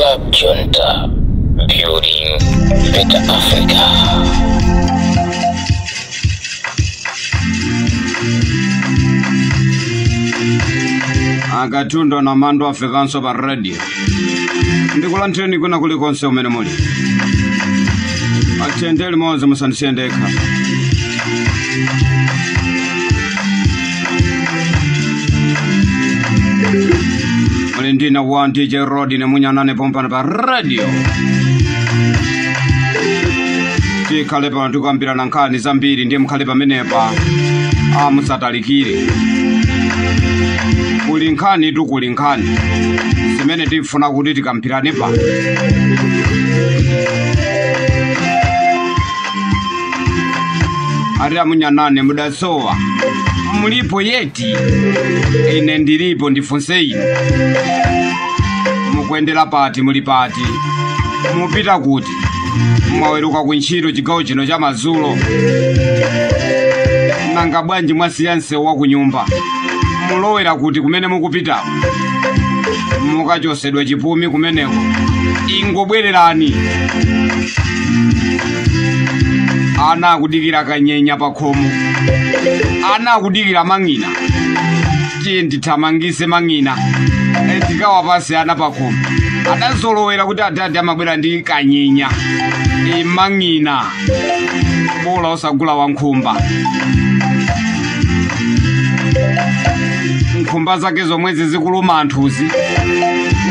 Club Junta, building better Africa. Agatundo na mando Afrikanso pa radio. Ndikula ntreni kuna kulikonse umene muli. Atendele moze musandisendeka. Ndina wa DJ Rodi na Munyanane pompana pa radio. Tikale pa tukambira nankani zambiri ndiye mkhale pamenepa musatalikire. Kulinkani tu kulinkani. Simene tifuna kuti tikampirane pa. Aria Munyanane mudasowa. Mulipo yeti ine ndilipo ndifunseyi mukwendera pati muli pati mupita kuti mwaweruka kuntchito chigawo chino cha Mazulo nanga bwanji mwasiyanse wa kunyumba mulowera kuti kumene mukupita mukachosedwa chipumi kumeneko ingobwererani ana akudikira kanyenya pakhomo ana akudikira mang'ina tiye ndithamangise mang'ina tikawa pasi ana pakhomo adazolowera kuti adadi amabwera ndi kanyenya mang'ina bola osagula wankhumba nkhumba zake zomwezi zikuluma anthuzi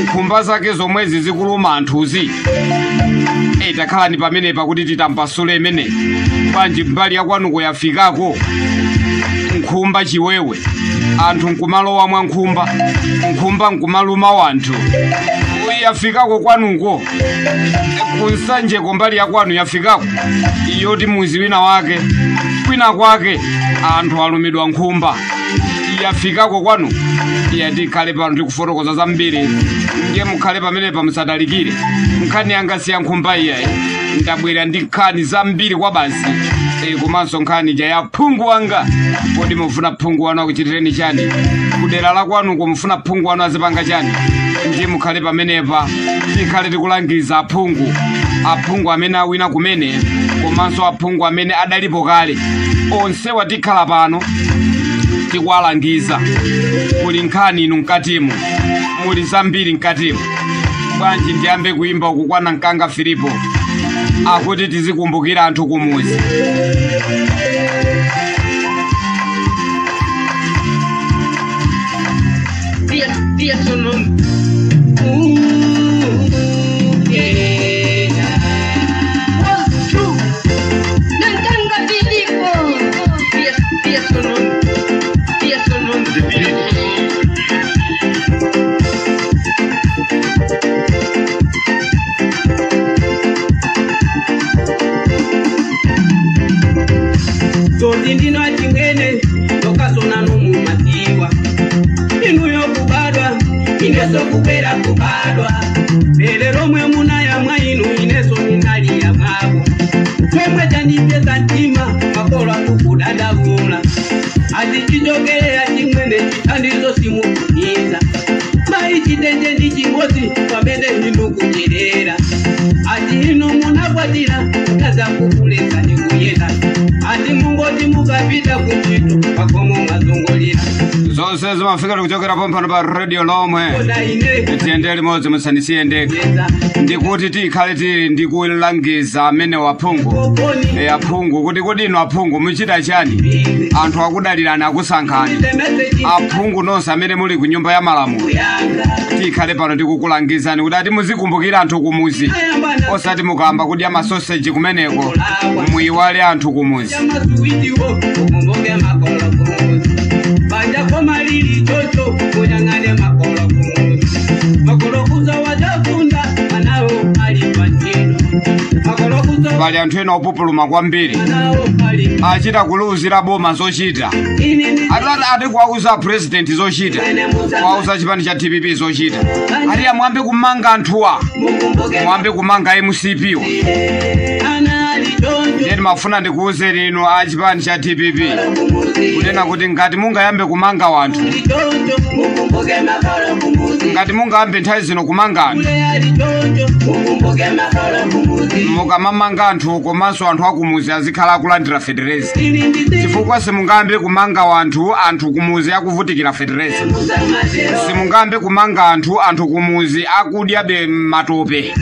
nkhumba zake zomwezi zikuluma anthuzi takhalani pamenepa kuti titampasule imene bwanji mbali yakwanuko yafikako nkhumba chiwewe anthu nkumalowa mwa nkhumba nkumaluma wanthu yafikako kwanuko kunsanjeko mbali yakwanu yafikako iyoti muzi wina wake kwina kwake anthu alumidwa nkhumba yafikako kwanu tikhale pano tikufotokoza zambiri ndiye mukhale pamenepa musadalikire nkhani yanga siya nkhumba iyayi ndabwera ndi nkhani zambiri kwa basi komanso nkhani ya phungu wanga kodi mufuna phungu wanu akuchitireni chani kudera la kwanuko mufuna phungu wanu azipanga chani ndiye mukhale pamenepa tikhale tikulangiza aphungu amene awina kumene komanso aphungu amene adalipo kale onsewa tikhala pano tikuwalangiza kuli nkhani inu mkatimu muli zambiri mkatimu bwanji ndiyambe kuimba kukwana mkanga Filipo akuti tizikumbukira anthu kumuzi Ndino achingene tokasona numumatiwa inu yokubadwa ineso kupera kubadwa lero mwe muna ya mwainu ineso ninali ya mwabo twemwe janipeza ntima makolo akukudadavula ati chichokere achingwene chitandizo simukuniza maichitenje ndi chimodzi pamene inu kucherera ati inu munakwatira kaza kukuleza ndikuyenda ati mungoti mukapita kuchito pakomo mazungulira zonse zimafika kuchokera pompano pa radio lomwe tiendele moze musanisiendeka ndikuti tikhale tili ndikulangiza amene waphungu aphungu kuti kodi inu aphungu muchita chani anthu akudalirani akusankhani aphungu nonse amene muli ku nyumba ya malamulo tikhale pano tikukulangizani kuti ati muzikumbukira anthu kumuzi osati mukamba kudya masoseji kumeneko muyiwale anthu kumuzi Baja koma lili chocho kunyangane makolo kuza wajafunda manao alipatino bali anthu ena opupuluma kwambiri achita kuluzira boma zochita ati kuwauza president zochita kuwauza chipani cha TPP zochita ati amwambe kumanga anthuwa mwambe kumanga MCP Ndeni mafuna ndikuuze lino achipani cha TPP kunena kuti ngati mungayambe kumanga wanthu, ngati mungayambe nthawi zino kumanga anthu, mukamamanga anthu komanso anthu akumuzi azikhala akulandira federeza, chifukwa simungayambe kumanga anthu kumuzi akuvutikira federeza, simungayambe kumanga anthu kumuzi akudyabe matope.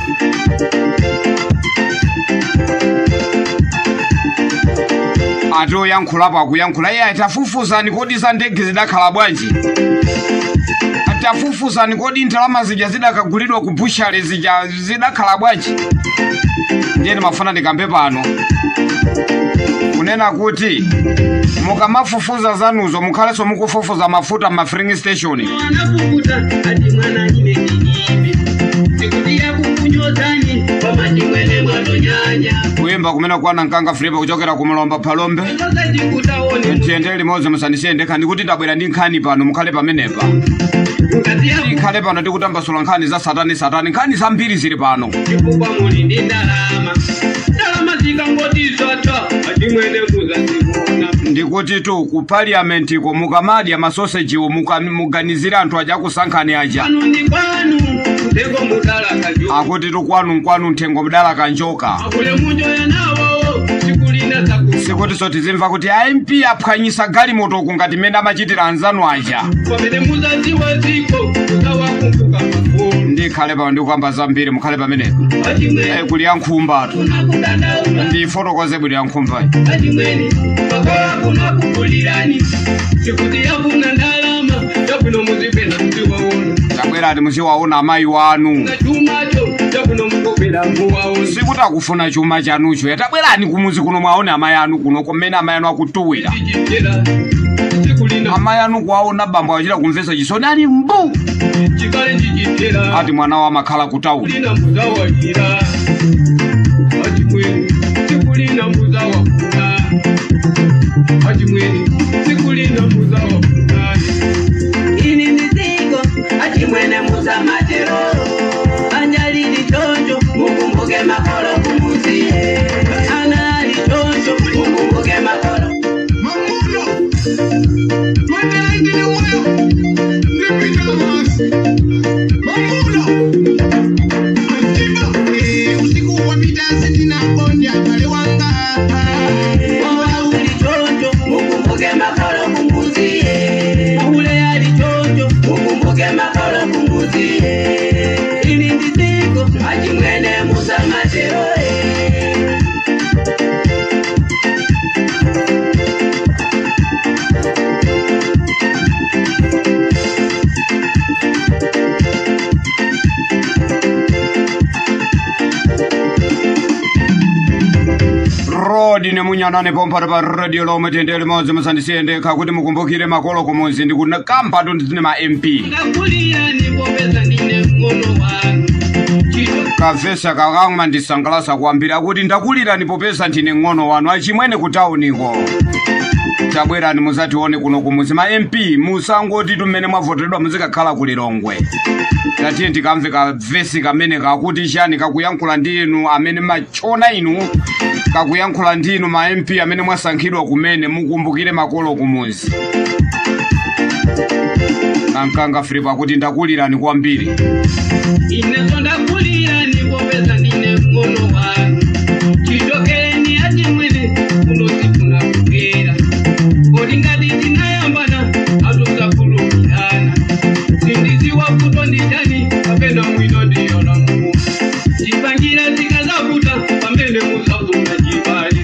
Ato yankhula pa kuyankhula iye atafufuzani kodi za ndege zidakhala bwanji, atafufuzani kodi ndalama zija zidakagulidwa ku bushale zija zidakhala bwanji. Ndiyeni mafuna ndikambe pano kunena kuti mukamafufuza zanuzo mukhalenso mukufufuza mafuta ma filling station. Kuyimba kumena kwana nkanga Filipo kuchokera kumulomba Palombe. Tiyendele limodzi musandisiyende kandi kuti tabwera ndi nkhani pano mukhale pamenepa. Ikhale pano tikutambasula nkhani za satani nkhani zambiri zili pano. Ndikuti tu ku parliament ko mukamadya masoseji muganizira anthu aja kusankhani aja. Akuti tu kwanu mtengo mdala kanjoka. Sikuti soti zimva kuti MP aphwanyisa galimoto kungati menda machitira anzanu aja. Ndikhale pa ndikuyamba zambiri mukhale pamenepa. Kuli yankhumba tu. Ndi fotokoze buli yankhumba. Tabwera ati muziwaona amayi wanu. Sikuti akufuna chuma chanucho. Tabwerani kumuzi kuno mwaone amayi anu kuno kumene amayi anu akutuwira. Amayi anu kuwaona bambo achita kumvesa chisoni ali mbu. Ati mwana wa makhala kutawu. Ini niziko ati mwene muza matero anjali litonjo mukumbuke makolo kumuzi ana litonjo mukumbuke makolo mamuno mwendele ngine uyo nipita masi mamuno antiba usiku wapita sitina bonja pale wanga owa ulitonjo mukumbuke makolo kumuzi ini ndiziko aji mwene muza matero Rodi ne Munyanane pompa pa radio lo metendele moze musandisiyende kakuti mukumbukire makolo kumuzi ndikuna kampa ndine ma MP. Kavesa kakang'ma ndisangalasa kuambira kuti ndakulira ndipopeza ndine ng'ono wanu achimwene kutauniko. Tabwerani muzatione kuno kumuzi ma MP musangoti tumene mwavotedwa muzikakhala kulilongwe. Tatiye ndikamve kavesi kamene kakuti chani kakuyankhula ndinu amene machona inu kakuyankhula ndinu ma MP amene mwasankhidwa kumene mukumbukire makolo kumuzi. Nankanga Filipo akuti ndakulirani kwambiri. Inezo ndakulirani popeza ndine mkono wanu chitokereni ati mwene kunozifuna kugera kodi ngati tinayambana atuza kulumikana sindiziwa kuto nditani kapena mwino ndiyona mumu chipangira zikazakuta pamene muzazuna chibali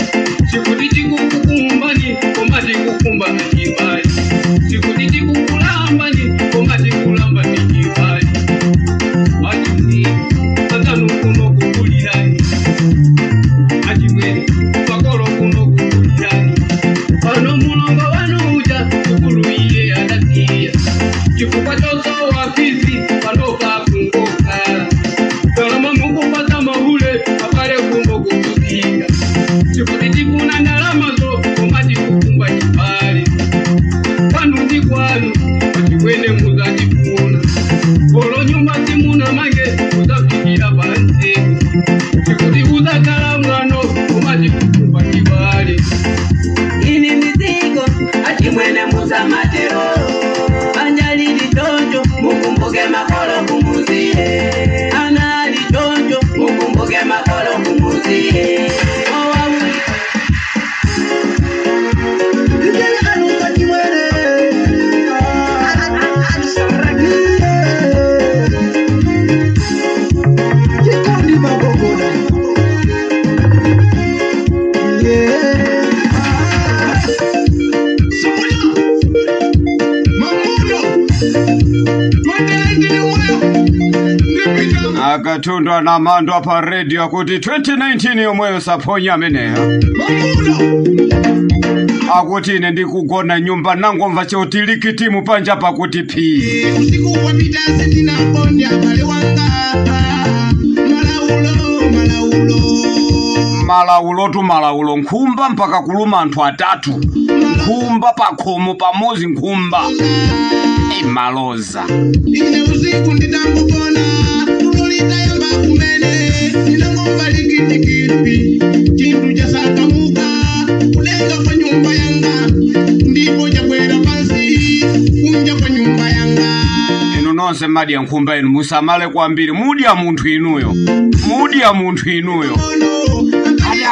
chikuti tikukukumbani koma tikukumba na chibali chikuti tikukulambani koma tikulamba ni chibali achimwe atanu kuno kukulirani achimwe pakolo kuno kukulirani pano mulongo wanu uja kukuluiye adasiya chifukwa chosowa fizi panoka kungokala kalama mukupata mahule apale kumbo kukuziga chikuti tikuna ndalamazo koma tikukumba chibali panu ndi kwanu achimwene mukumbuke makolo kumuzi anali chonjo mukumbuke makolo kumuzi akatundwa na mando pa radio kuti 2019 yomweyo saponya ameneya akuti ine ndikugona nyumba nangomva chotiliki mupanja pakuti pi usiku wapita sitina bondia pale wanga malaulo nkhumba mpaka kuluma anthu atatu nkhumba pakhomo pamozi nkhumba maloza ine usiku nditambukona tulolita yamba kumene ninangomba likitikiti chintu cha sakamuka kulenga kwa nyumba yanga ndipo chakwera pansi kunja kwa nyumba yanga inu nonse madi ya nkhumba inu musamale kwambiri mudi ya munthu inuyo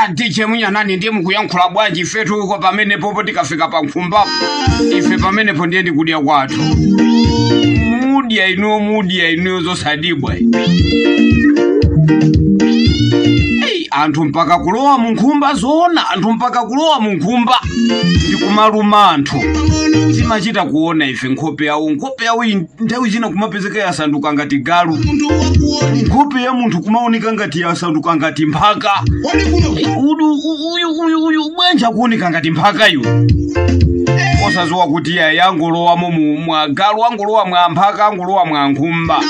Atiche Munyanane ndiye mukuyankhula bwanji ifetu uko pamene popo tikafika pa nkhumbapo ife pamene po ndiye ndikudya kwathu mudi ya inuyo zosadibwa anthu mpaka kulowa mu nkhumba zona anthu mpaka kulowa mu nkhumba ndikumaluma anthu timachita kuona ife nkhope yawo nthawi zina kumapezeka yasanduka ngati galu nkhope ya munthu kumaoneka ngati yasanduka ngati mphaka uyu bwenja kuoneka ngati mphaka yu osazowa kuti yangolowa mwa galu angolowa mwa mphaka angolowa mwa nkhumba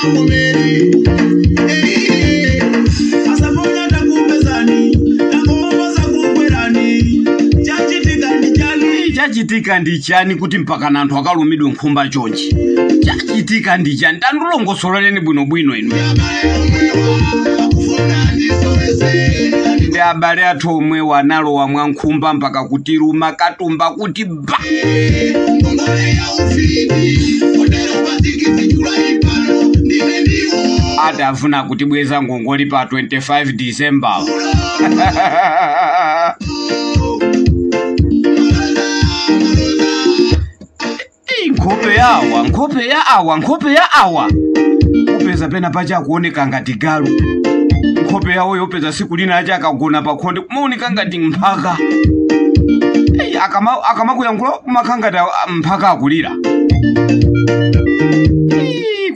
chachitika ndi chani kuti mpaka anthu akalumidwe nkhumba chonchi chachitika ndi chani tandilongosoleleni bwinobwino inu ndi abale athu omwe wanalowa mwa nkhumba mpaka kuti luma katumba kuti ba atafuna kuti bweza ngongoli pa 25 December nkhope ya awa upeza pena pacha kuoneka ngati galu nkhope yawo yopeza siku lina acha akagona pa khonde kumaoneka ngati mphaka akamakuyankhula kumakhangati mphaka akulira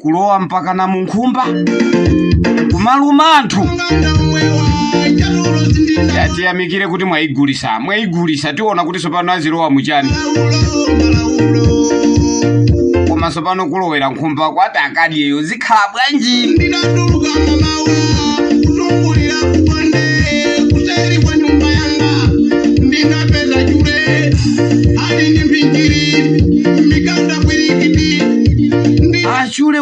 kulowa mpaka na munkhumba kumaluma anthu tiyamikire kuti mwayigulisa tiona kuti sopano azilowa muchani koma sopano kulowera nkhumba kwati akadiyeyo zikhala bwanji achule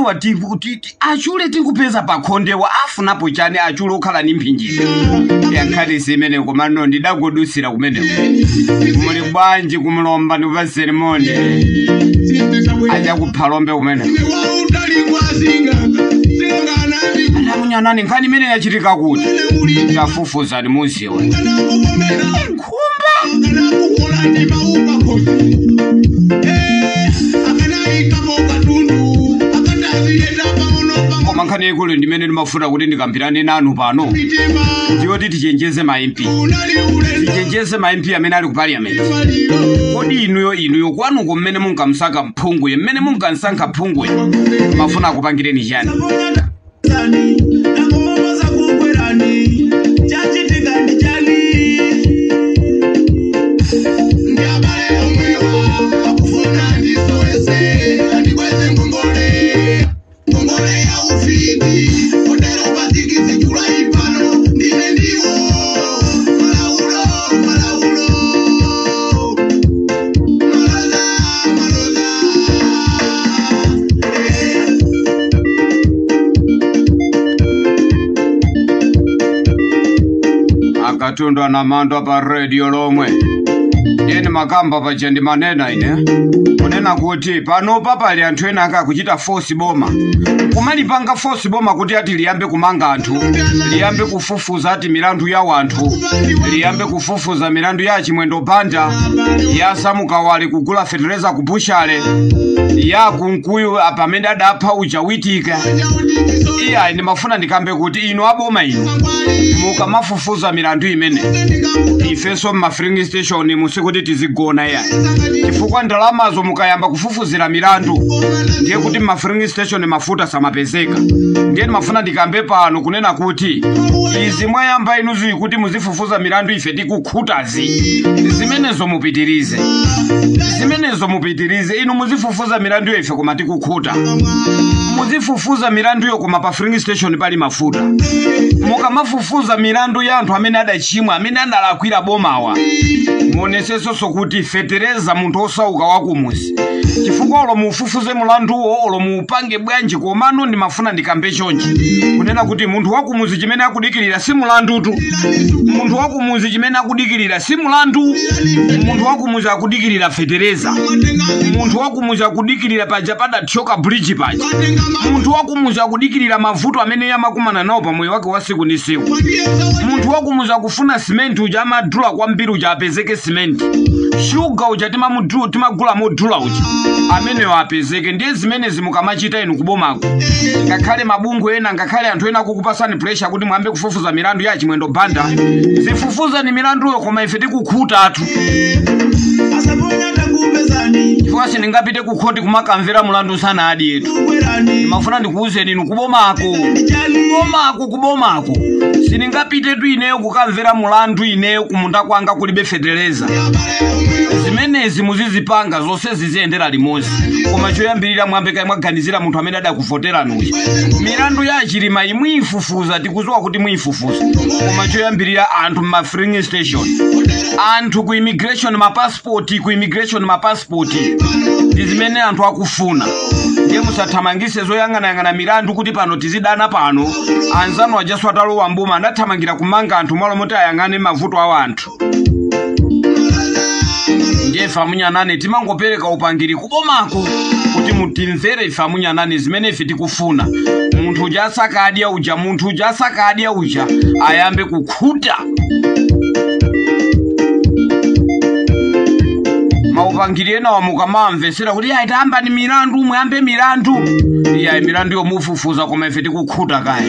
achule tikupeza pakhondewa afunapo chani achule ukhala ni mphinjiri yankhati simene komano ndidagodusira kumeneko muli bwanji kumulomba ndikupa seremoni aja kuphalombe kumeneko Munyanane nkhani imene yachitika kuti tafufuzani muziwe nkhumba koma nkhani ikulu ndimene ndimafuna kuti ndikambirane nanu pano ndiyoti tichenjeze ma MP amene ali ku parliament kodi inuyo kwanuko mmene munkamsankha mphungwe mmene munkansankha mphungwe mafuna akupangireni chani akatundwa na mando pa radio lomwe yeni makamba pa chendi manena ine kunena kuti pano papali anthu ena akakuchita force boma kumalipanga force boma kuti ati liyambe kumanga anthu, liyambe kufufuza ati milandu ya wanthu, liyambe kufufuza milandu ya chimwendo banda, ya samukawale kugula fetereza kubushale, ya kunkuyu apamene adapha uchawitika. Iya ndimafuna ndikambe kuti ino aboma ino mukamafufuza milandu imene ifenso mafilling station musikuti tizigona ya chifukwa ndalamazo mukayamba kufufuzira milandu ndiye kuti mafilling station mafuta samapezeka. Ndiye ndimafuna ndikambe pano kunena kuti izi mwayamba inuzi kuti muzifufuza milandu ife tikukhutazi zimenezo mupitirize, zimenezo mupitirize. Inu muzifufuza milandu ife koma tikukhuta, muzifufuza milandu yo koma pa filling station pali mafuta. Mukamafufuza milandu ya anthu amene adachimwa, amene adalakwira bomawa, muoneseso sokuti fetereza munthu osauka wakumuzi. Chifukwa olo mufufuze mulanduwo olo muupange bwanji komano ndimafuna ndikambe chonchi kunena kuti munthu wakumuzi chimene akudikirira si mulandutu, munthu wakumuzi chimene akudikirira si mulandu, munthu wakumuzi akudikirira fetereza, munthu wakumuzi akudikirira paja padathyoka bridge paja, munthu wakumuzi akudikirira mavuto amene yamakumana nawo pamoyo wake wa siku ndi siku. Munthu wakumuzi akufuna simenti uja amadula kwambiri uja apezeke simenti, shuga uja timagula modula uja amene wapezeke. Ndiye zimene zimukamachita inu kubomako, ngakhale mabungu ena, ngakhale anthu ena kukupasani pressure kuti mwambe kufufuza milandu ya chimwendo banda, zifufuza ni milandu yo koma ife tikukhutatu. Chifukwa sindingapite kukhoti kumakamvera mulandu sana adi yetu. Ndimafuna ndikuuzeni inu kubomako, kubomako sindingapite tu ineyo kukamvera mulandu ineyo kumunda kwanga kulibe fetereza. Zimenezi muzizipanga zonse ziziyendera limozi, koma choyambirira mwambe kai mwaganizira munthu amene adakuvotera nuja. Milandu ya chilima imwifufuza tikuzowa kuti mwifufuza, koma choyambirira anthu ma filling station, anthu ku immigration ma passport ndi zimene anthu akufuna. Ndiye musathamangise zoyang'anayang'ana milandu kuti pano tizidana pano. Anzanu ajaso atalowa mboma anathamangira kumanga anthu malo moti ayang'ane mavuto a anthu. Ndiye ife Munyanane timangopereka upangiri kubomako kuti mutimvere ife Munyanane zimene ife tikufuna. Munthu uja asakadya uja, munthu uja asakadya uja ayambe kukhuta. Maupangiri ena wamukamamvesera kuti aitamba ni milandu, muyambe milandu. Iya milandu yomufufuza koma ife tikukhuta kaya.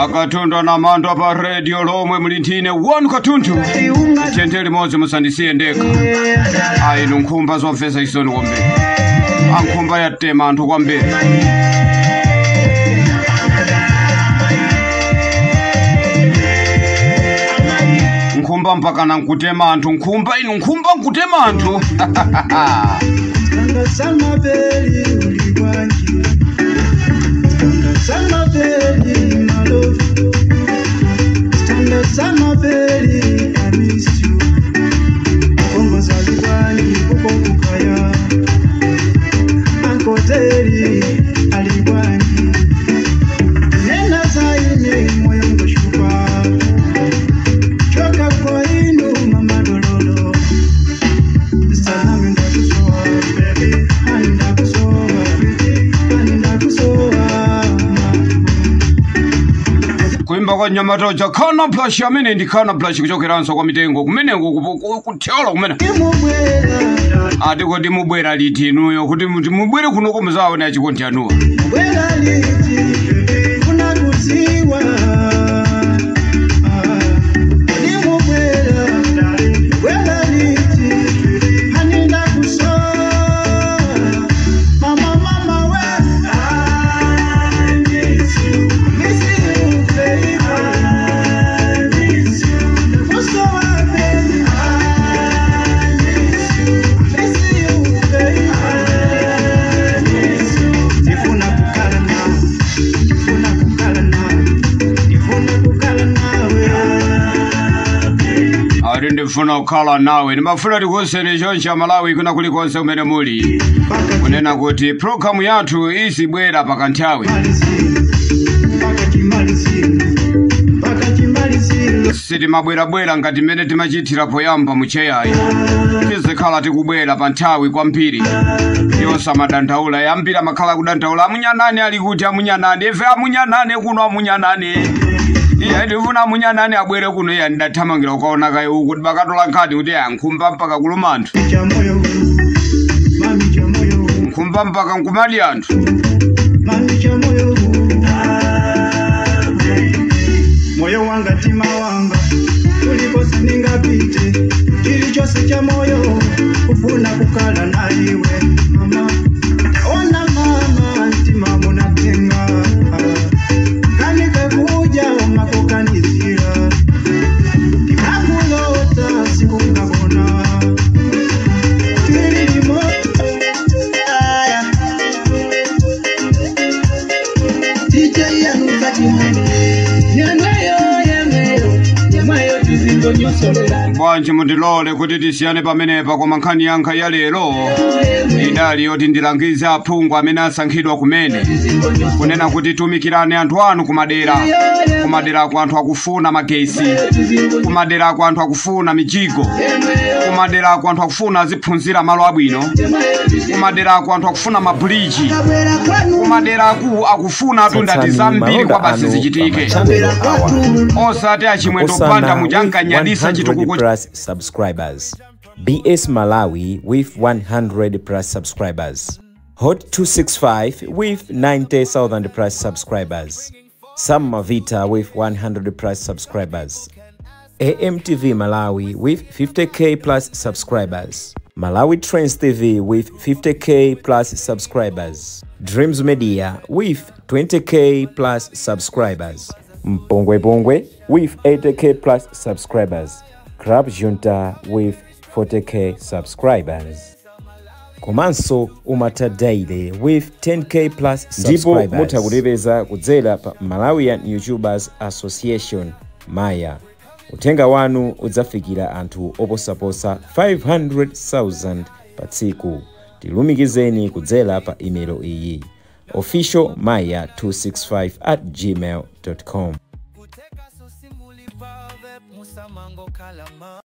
Akatundu na mando pa radio lomwe mulintine wanu katundu chenteli moze musandisiye ndeka. Ainu nkhumba zomvesa isoni kwambiri, ankhumba yatema anthu kwambiri. Nkhumba nkhumba mpaka na nkutema anthu nkhumba inu nkhumba nkutema anthu Sama veli uligwanji Sama veli malofu Sama veli I miss you Kongo za ligwanji kuko kukaya Anko teri aligwanji Nena zaini moyo mkoshupa Choka kwa inu mama dololo Salami ndakusoa baby kuimba kwa nyamatoja kana plush amene ndi kana plush kuchokeranso kwa mitengo kumeneko kuthyola kumene ati kuti mubwera liti inuyo kuti mubwere kuno kumuzaona achikondi anuwa Bwera liti kunakuziwa ndifuna kukhala nawe ndimafuna tikuseni choncha Malawi kuna kulikonse umene muli kunena kuti programu yathu izibwera pakanthawi sitimabwerabwera ngati mmene timachithira poyamba mucheyayi tizikhala tikubwera pa nthawi kwambiri yonse amadandaula yambira makhala kudandaula amunyanane ali kuti amunyanane ife amunyanane kuno amunyanane iya ndifuna amunyanane abwere kuno iya ndathamangira ukaona kaye kuti bakatola nkhani kuti nkhumba mpaka kuluma anthu nkhumba mpaka nkumali anthu moyo wanga tima wanga uliposa ningapite chili chose cha moyo ufuna kukala na iwe mama ona mama tima munatenga kanika kuja makokanizira imakulota siku ngabona tilimo aya DJ yanukati bwanji mutilole kuti tisiyane pamenepa kwa mankhani yankha ya lero idali yoti ndilangize aphungu amene asankhidwa kumene kunena kuti tumikirane anthu anu kumadera ku anthu akufuna magesi kumadera ku anthu akufuna mijigo kumadera ku anthu akufuna aziphunzira malo abwino kumadera ku anthu akufuna mabuliji kumadera ku akufuna atundati zambiri kwa basi zichitike osati achimwendo kupanda mujankanyadisa chitukuko subscribers. BS Malawi with 100 plus subscribers. Hot 265 with 90,000 plus subscribers. Sam Mavita with 100 plus subscribers. AMTV Malawi with 50k plus subscribers. Malawi Trends TV with 50k plus subscribers. Dreams Media with 20k plus subscribers. Mpongwe Pongwe with 80k plus subscribers. Crab Junta with 40k subscribers. Komanso Umata Daily with 10k plus subscribers. Ndipo mutakulebeza kudzera pa Malawian YouTubers Association Maya. Utenga wanu udzafikira anthu oposaposa 500,000 pa tsiku. Tilumikizeni kudzera pa email iyi officialmaya265@gmail.com.